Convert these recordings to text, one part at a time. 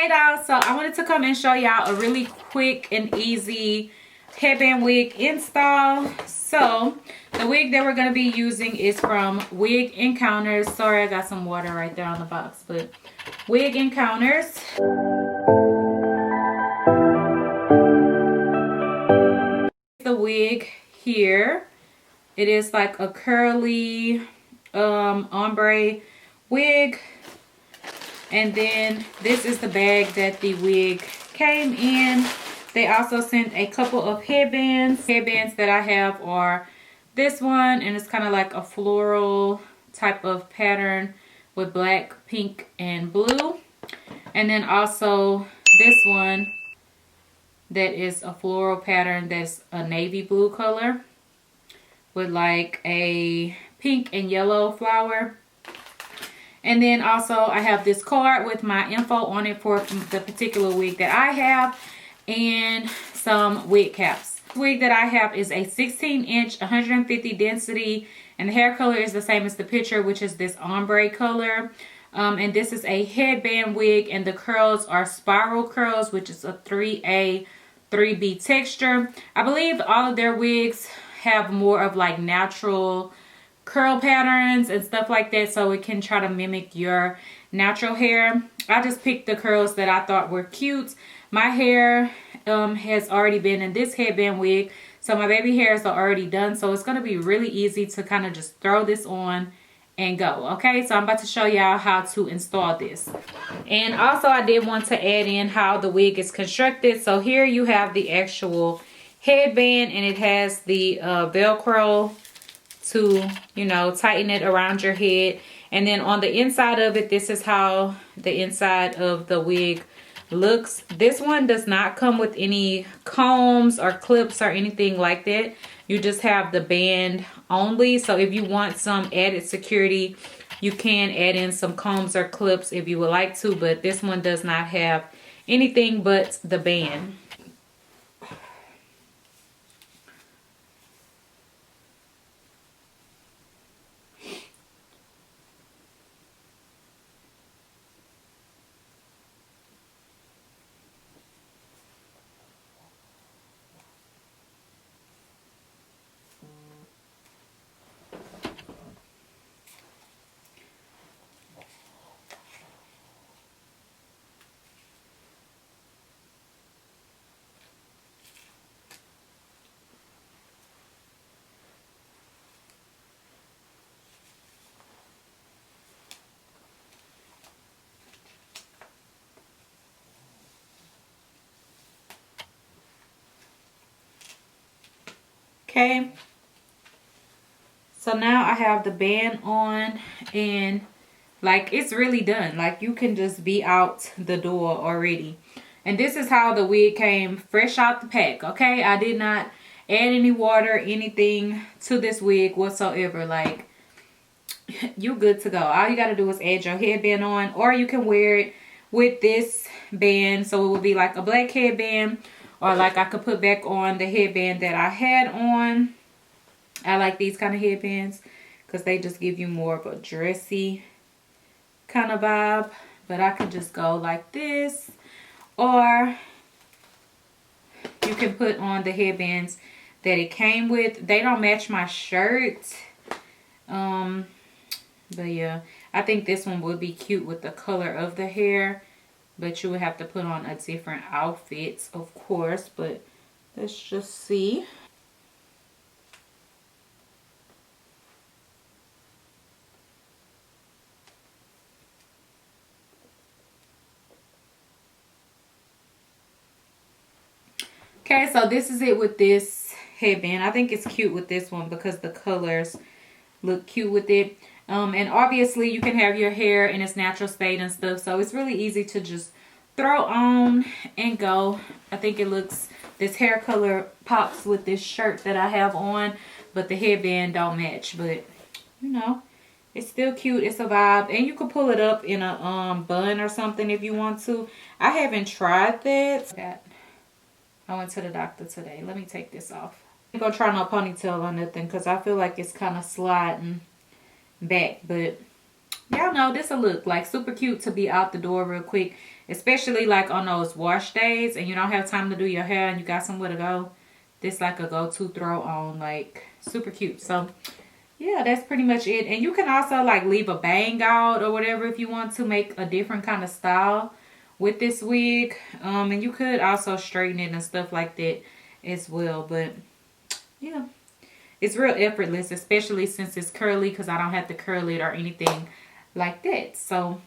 Hey y'all, so I wanted to come and show y'all a really quick and easy headband wig install. So the wig that we're going to be using is from Wig Encounters. Sorry, I got some water right there on the box, but Wig Encounters. The wig here, it is like a curly ombre wig. And then this is the bag that the wig came in. They also sent a couple of headbands. Headbands that I have are this one, and it's kind of like a floral type of pattern with black, pink, and blue. And then also this one that is a floral pattern that's a navy blue color with like a pink and yellow flower. And then also I have this card with my info on it for the particular wig that I have, and some wig caps. The wig that I have is a 16-inch, 150 density, and the hair color is the same as the picture, which is this ombre color. And this is a headband wig, and the curls are spiral curls, which is a 3A, 3B texture. I believe all of their wigs have more of like natural curl patterns and stuff like that, so it can try to mimic your natural hair. I just picked the curls that I thought were cute. My hair has already been in this headband wig, so my baby hairs are already done, so it's going to be really easy to kind of just throw this on and go. Okay, so I'm about to show y'all how to install this. And also I did want to add in how the wig is constructed. So here you have the actual headband, and it has the velcro to, you know, tighten it around your head. And then on the inside of it, this is how the inside of the wig looks. This one does not come with any combs or clips or anything like that. You just have the band only. So if you want some added security, you can add in some combs or clips if you would like to, but this one does not have anything but the band. Okay, so now I have the band on, and like it's really done. Like you can just be out the door already. And this is how the wig came fresh out the pack. Okay, I did not add any water, anything to this wig whatsoever. Like, you good to go. All you got to do is add your headband on, or you can wear it with this band, so it will be like a black headband. Or like I could put back on the headband that I had on. I like these kind of headbands because they just give you more of a dressy kind of vibe. But I could just go like this. Or you can put on the headbands that it came with. They don't match my shirt. But yeah, I think this one would be cute with the color of the hair. But you would have to put on a different outfit, of course. But let's just see. Okay, so this is it with this headband. I think it's cute with this one because the colors look cute with it. And obviously you can have your hair in its natural state and stuff, so it's really easy to just throw on and go. I think it looks, this hair color pops with this shirt that I have on, but the headband don't match. But you know, it's still cute. It's a vibe, and you can pull it up in a bun or something if you want to. I haven't tried that. I went to the doctor today. Let me take this off. I'm gonna try no ponytail or nothing because I feel like it's kind of sliding back, but y'all know this will look like super cute to be out the door real quick. especially like on those wash days and you don't have time to do your hair and you got somewhere to go. This like a go-to throw on, like super cute. So yeah, that's pretty much it. And you can also like leave a bang out or whatever if you want to make a different kind of style with this wig. And you could also straighten it and stuff like that as well. But yeah, it's real effortless, especially since it's curly, because I don't have to curl it or anything like that. So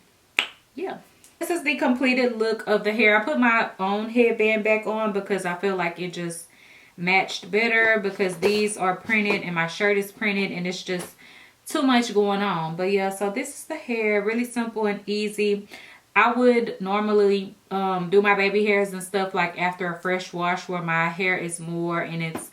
yeah, this is the completed look of the hair. I put my own headband back on because I feel like it just matched better, because these are printed and my shirt is printed and it's just too much going on. But yeah, so this is the hair. Really simple and easy. I would normally do my baby hairs and stuff like after a fresh wash, where my hair is more in its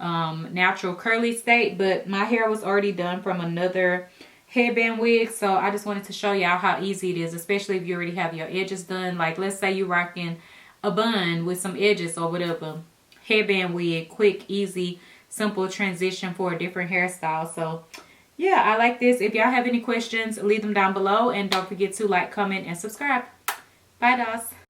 natural curly state, but my hair was already done from another headband wig, so I just wanted to show y'all how easy it is, especially if you already have your edges done. Like let's say you're rocking a bun with some edges or whatever. Headband wig, quick, easy, simple transition for a different hairstyle. So yeah, I like this. If y'all have any questions, leave them down below, and don't forget to like, comment, and subscribe. Bye, dolls.